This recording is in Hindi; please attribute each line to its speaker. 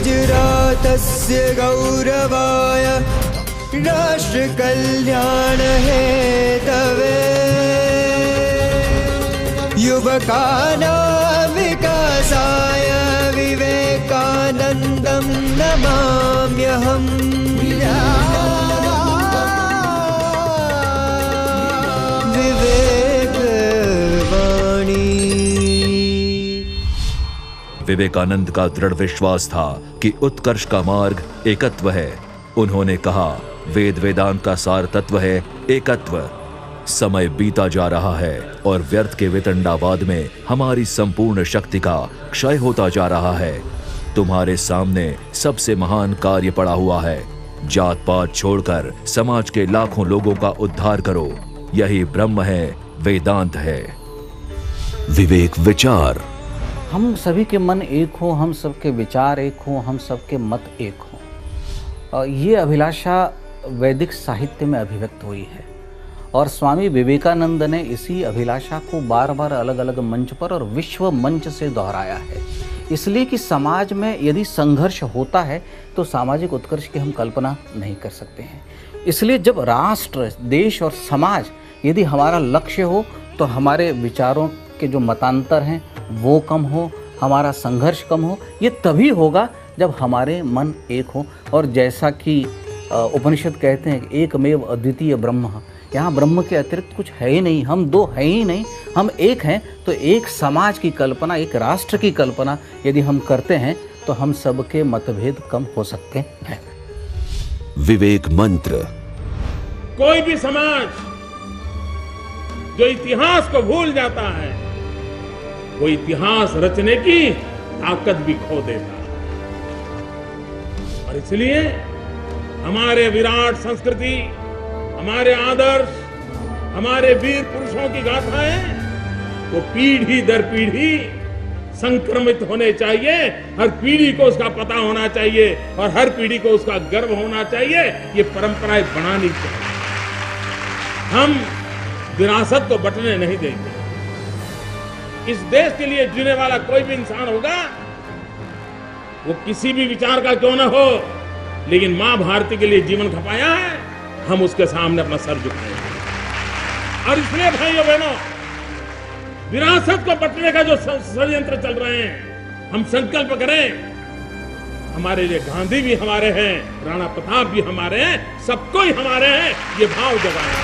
Speaker 1: गुजरातस्य गौरवाय राष्ट्र कल्याण हेतवे युवकानां विकासाय विवेकानन्दं नमाम्यहम्।
Speaker 2: विवेकानंद का दृढ़ विश्वास था कि उत्कर्ष का मार्ग एकत्व है। उन्होंने कहा, वेद वेदांत का सार तत्व है एकत्व। समय बीता जा रहा है और व्यर्थ के वितंडावाद में हमारी संपूर्ण शक्ति का क्षय होता जा रहा है। तुम्हारे सामने सबसे महान कार्य पड़ा हुआ है। जात पात छोड़कर समाज के लाखों लोगों का उद्धार करो। यही ब्रह्म है, वेदांत है। विवेक विचार।
Speaker 3: हम सभी के मन एक हो, हम सबके विचार एक हो, हम सबके मत एक हो। ये अभिलाषा वैदिक साहित्य में अभिव्यक्त हुई है और स्वामी विवेकानंद ने इसी अभिलाषा को बार बार अलग अलग मंच पर और विश्व मंच से दोहराया है। इसलिए कि समाज में यदि संघर्ष होता है तो सामाजिक उत्कर्ष की हम कल्पना नहीं कर सकते हैं। इसलिए जब राष्ट्र, देश और समाज यदि हमारा लक्ष्य हो तो हमारे विचारों के जो मतांतर हैं वो कम हो, हमारा संघर्ष कम हो। ये तभी होगा जब हमारे मन एक हो। और जैसा कि उपनिषद कहते हैं, एकमेव अद्वितीय ब्रह्म, यहाँ ब्रह्म के अतिरिक्त कुछ है ही नहीं, हम दो हैं ही नहीं, हम एक हैं। तो एक समाज की कल्पना, एक राष्ट्र की कल्पना यदि हम करते हैं तो हम सबके मतभेद कम हो सकते हैं।
Speaker 2: विवेक मंत्र।
Speaker 4: कोई भी समाज जो इतिहास को भूल जाता है वो इतिहास रचने की ताकत भी खो देता है। और इसलिए हमारे विराट संस्कृति, हमारे आदर्श, हमारे वीर पुरुषों की गाथाएं वो पीढ़ी दर पीढ़ी संक्रमित होने चाहिए। हर पीढ़ी को उसका पता होना चाहिए और हर पीढ़ी को उसका गर्व होना चाहिए। ये परंपराएं बनानी चाहिए। हम विरासत को बटने नहीं देंगे। इस देश के लिए जीने वाला कोई भी इंसान होगा, वो किसी भी विचार का क्यों ना हो, लेकिन मां भारती के लिए जीवन खपाया है, हम उसके सामने अपना सर झुकाएंगे। और इसलिए भाइयों बहनों, विरासत को बटने का जो षड्यंत्र चल रहे हैं, हम संकल्प करें। हमारे लिए गांधी भी हमारे हैं, राणा प्रताप भी हमारे हैं, सबको ही हमारे हैं, ये भाव जगाएं।